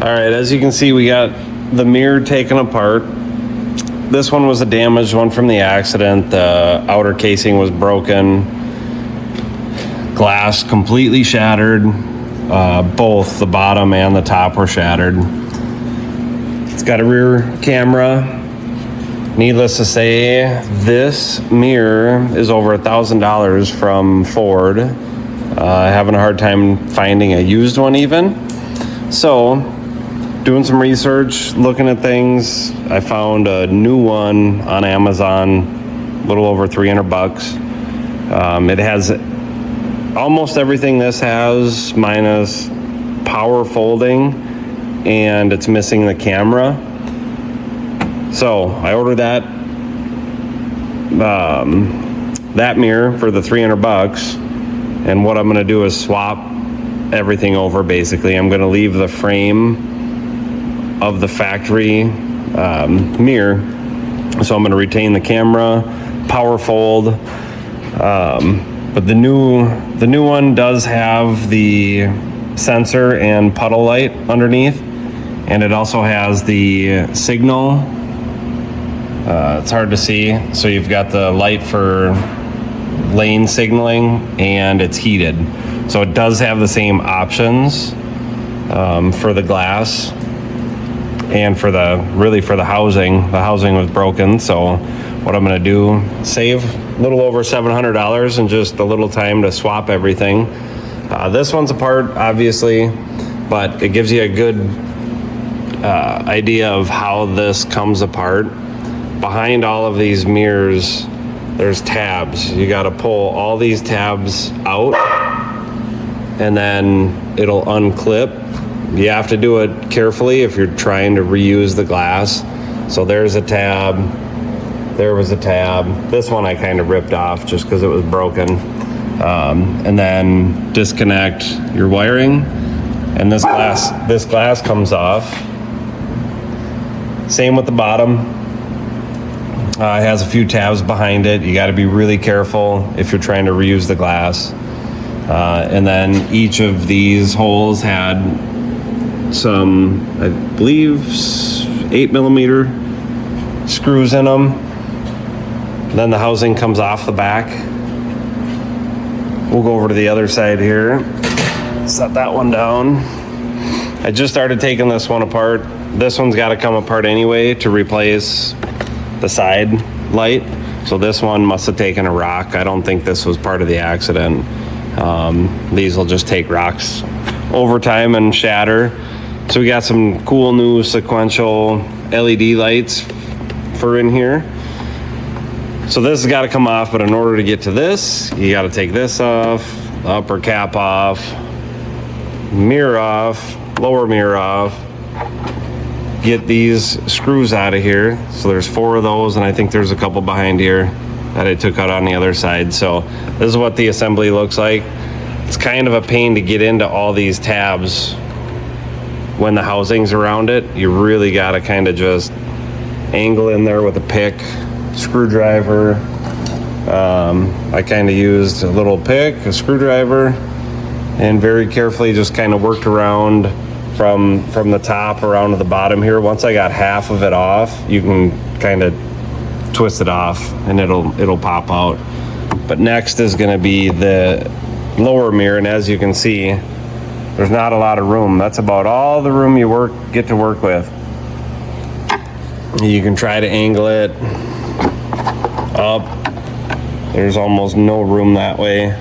All right, as you can see, we got the mirror taken apart. This one was a damaged one from the accident. The outer casing was broken. Glass completely shattered. Both the bottom and the top were shattered. It's got a rear camera. Needless to say, this mirror is over $1,000 from Ford. Having a hard time finding a used one even. So, doing some research, looking at things, I found a new one on Amazon, a little over $300. It has almost everything this has, minus power folding, and it's missing the camera. So I ordered that mirror for the $300, and what I'm going to do is swap everything over. Basically, I'm going to leave the frame of the factory mirror, so I'm going to retain the camera, power fold. But the new one does have the sensor and puddle light underneath, and it also has the signal. It's hard to see, so you've got the light for lane signaling, and it's heated. So it does have the same options for the glass and for the housing. The housing was broken, so what I'm going to do, save a little over $700 and just a little time to swap everything. This one's apart, obviously, but it gives you a good idea of how this comes apart. Behind all of these mirrors, there's tabs. You got to pull all these tabs out, and then it'll unclip. You have to do it carefully if you're trying to reuse the glass. So there's a tab. There was a tab. This one I kind of ripped off just because it was broken. And then disconnect your wiring, and this glass comes off. Same with the bottom. It has a few tabs behind it. You got to be really careful if you're trying to reuse the glass. And then each of these holes had some, I believe, 8mm screws in them. Then the housing comes off the back. We'll go over to the other side here. Set that one down. I just started taking this one apart. This one's got to come apart anyway to replace the side light. So this one must have taken a rock. I don't think this was part of the accident. These will just take rocks over time and shatter. So we got some cool new sequential LED lights for in here. So this has got to come off, but in order to get to this, you got to take this off, the upper cap off, mirror off, lower mirror off, get these screws out of here. So there's 4 of those, and I think there's a couple behind here that I took out on the other side. So this is what the assembly looks like. It's kind of a pain to get into all these tabs when the housing's around it. You really got to kind of just angle in there with a pick, screwdriver. I kind of used a little pick, a screwdriver, and very carefully just kind of worked around from the top around to the bottom here. Once I got half of it off, you can kind of twist it off and it'll pop out. But next is going to be the lower mirror, and as you can see, there's not a lot of room. That's about all the room you get to work with. You can try to angle it up. There's almost no room that way.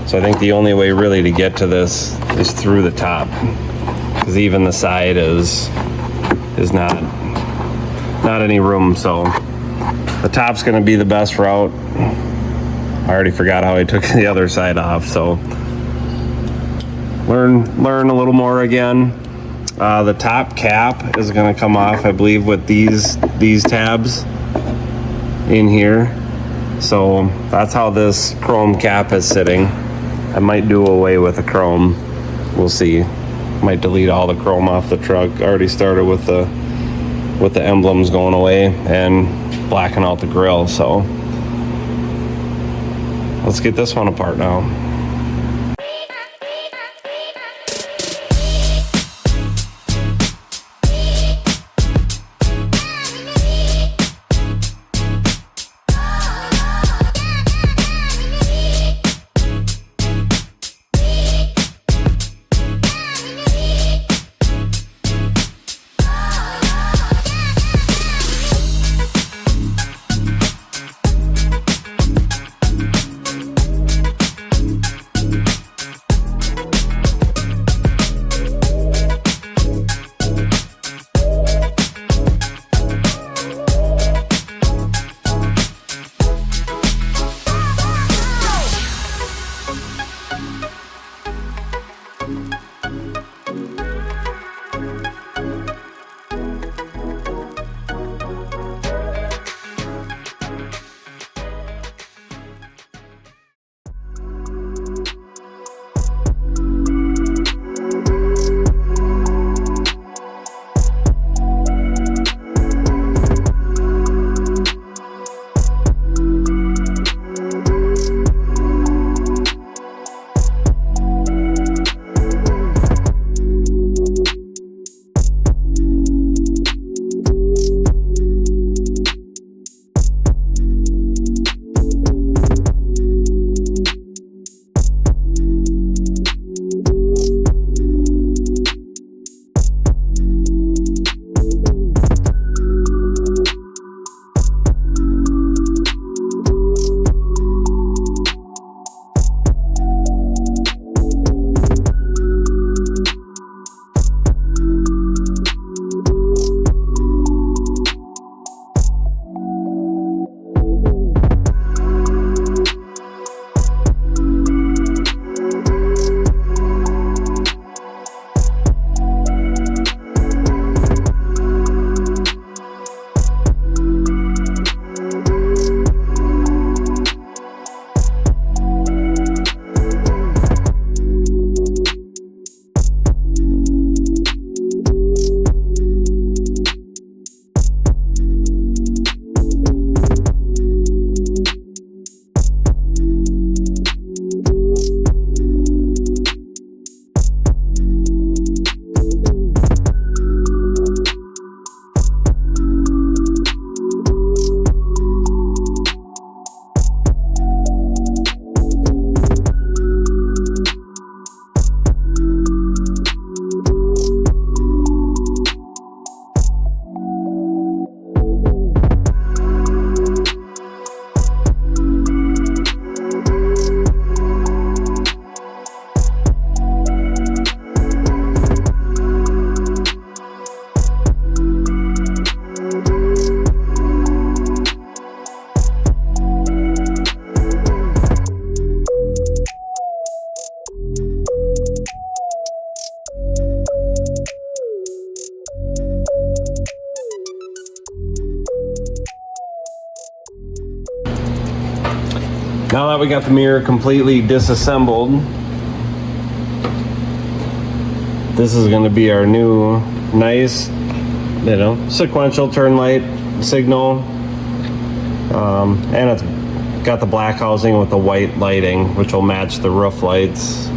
So I think the only way really to get to this is through the top, because even the side is not any room. So the top's going to be the best route. I already forgot how I took the other side off. So learn a little more again. The top cap is going to come off, I believe, with these tabs in here. So that's how this chrome cap is sitting. I might do away with the chrome. We'll see. Might delete all the chrome off the truck. Already started with the emblems going away and blacking out the grill. So let's get this one apart now. Now that we got the mirror completely disassembled, this is going to be our new nice, sequential turn light signal. And it's got the black housing with the white lighting, which will match the roof lights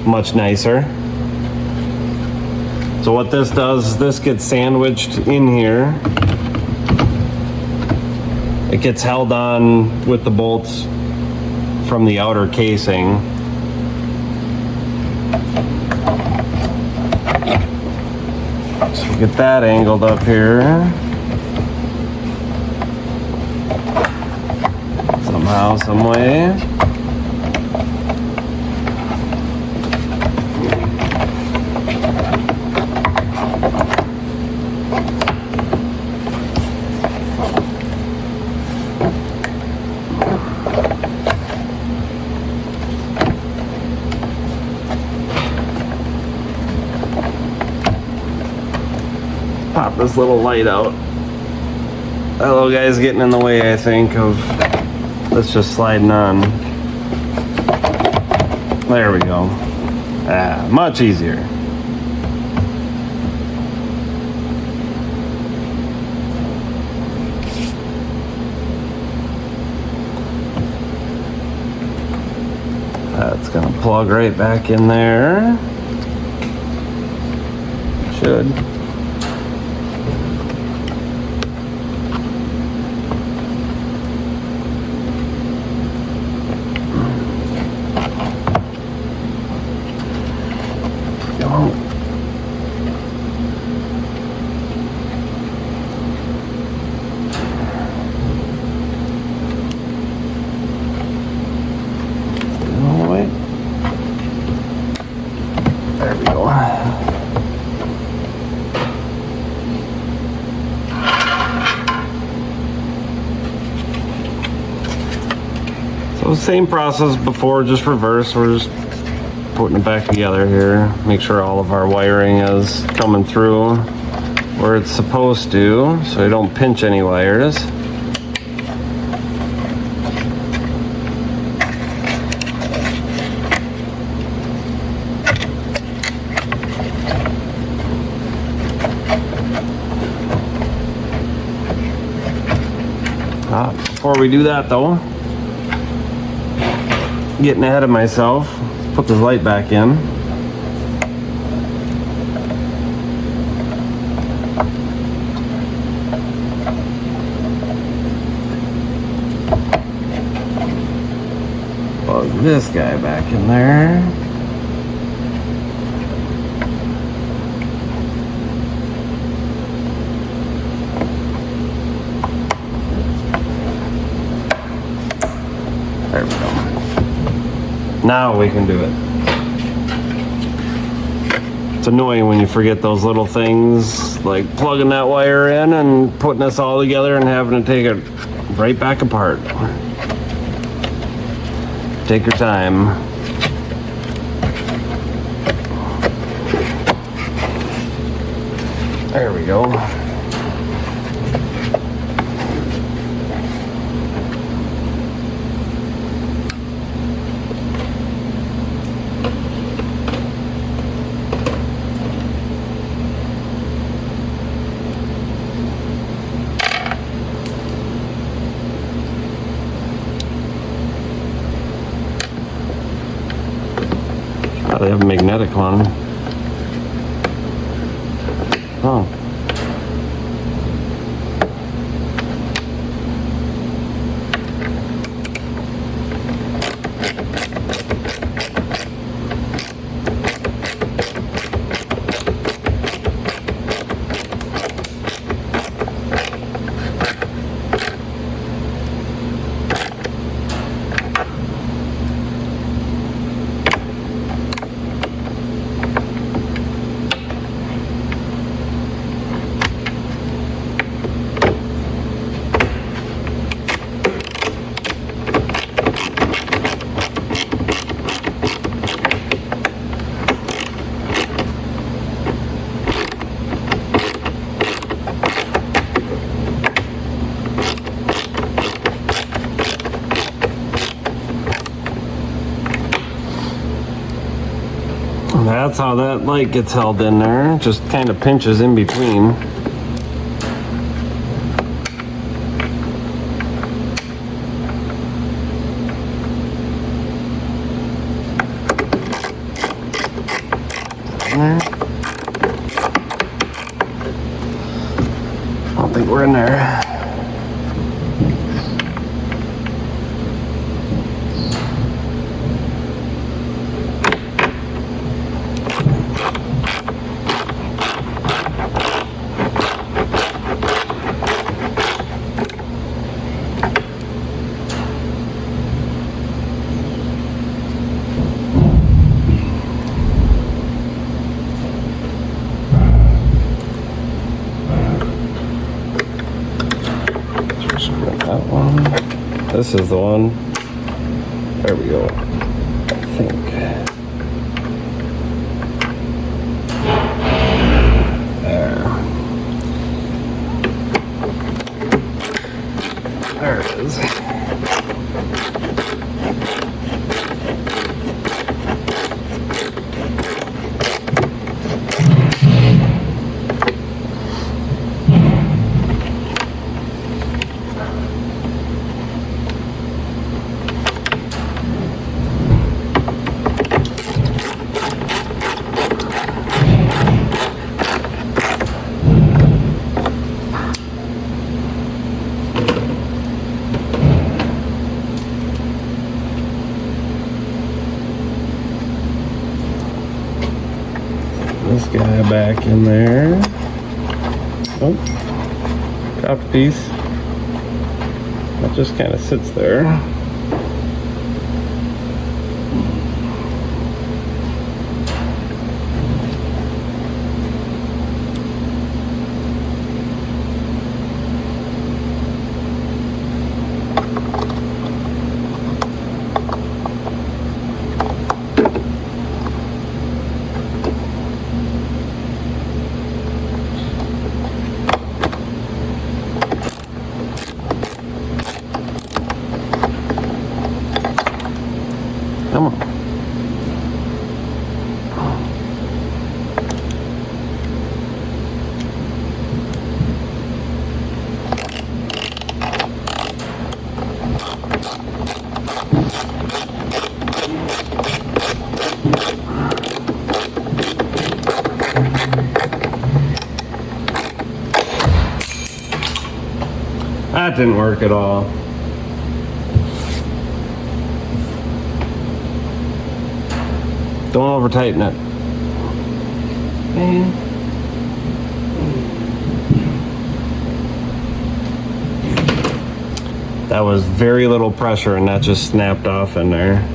much nicer. So what this does is this gets sandwiched in here. It gets held on with the bolts from the outer casing. So we get that angled up here. Somehow, some way. Pop this little light out. That little guy's getting in the way, I think, of this just sliding on. There we go. Much easier. That's gonna plug right back in there. Should. There we go. So same process before, just reverse. We're just putting it back together here. Make sure all of our wiring is coming through where it's supposed to, so we don't pinch any wires. Before we do that though, getting ahead of myself, put this light back in. Plug this guy back in there. There we go. Now we can do it. It's annoying when you forget those little things, like plugging that wire in and putting this all together and having to take it right back apart. Take your time. There we go. They have a magnetic one. Oh. that's how that light gets held in there. Just kind of pinches in between. I don't think we're in there. That one. This is the one. There we go. I think. There it is. This guy back in there. Oh, dropped a piece. That just kind of sits there. Come on. That didn't work at all. Don't over tighten it. That was very little pressure and that just snapped off in there.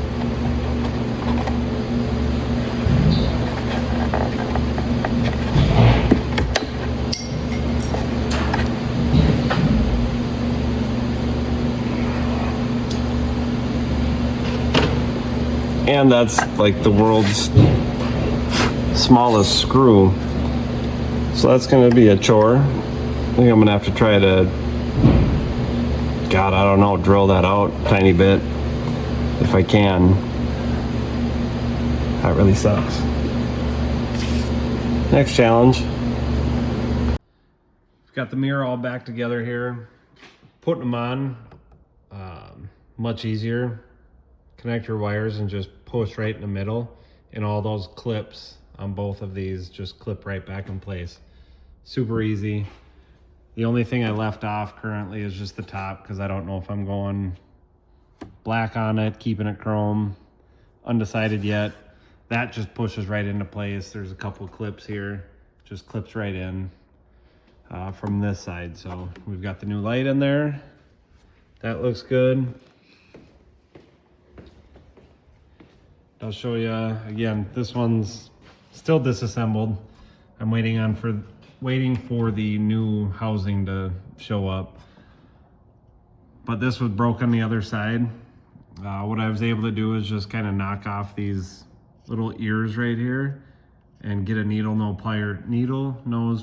And that's like the world's smallest screw. So that's gonna be a chore. I think I'm gonna have to try to, God, I don't know, drill that out a tiny bit if I can. That really sucks. Next challenge. Got the mirror all back together here. Putting them on, much easier. Connect your wires and just push right in the middle, and all those clips on both of these just clip right back in place. Super easy. The only thing I left off currently is just the top, because I don't know if I'm going black on it, keeping it chrome. Undecided yet. That just pushes right into place. There's a couple clips here, just clips right in from this side. So we've got the new light in there. That looks good. I'll show you again. This one's still disassembled. I'm waiting for the new housing to show up. But this was broke on the other side. What I was able to do is just kind of knock off these little ears right here and get a needle nose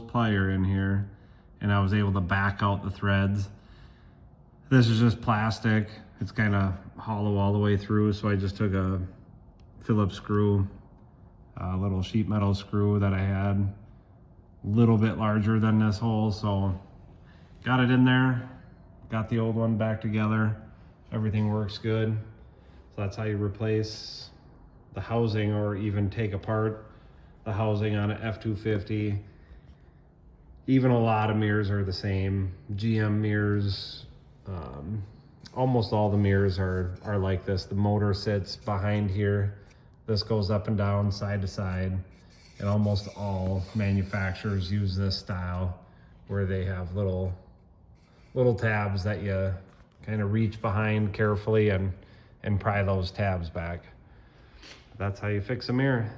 plier in here, and I was able to back out the threads. This is just plastic. It's kind of hollow all the way through, so I just took a Phillips screw, A little sheet metal screw that I had, a little bit larger than this hole, so got it in there, got the old one back together. Everything works good. So that's how you replace the housing, or even take apart the housing on an F250. Even a lot of mirrors are the same. GM mirrors, almost all the mirrors are like this. The motor sits behind here. This goes up and down, side to side. And almost all manufacturers use this style, where they have little tabs that you kind of reach behind carefully and pry those tabs back. That's how you fix a mirror.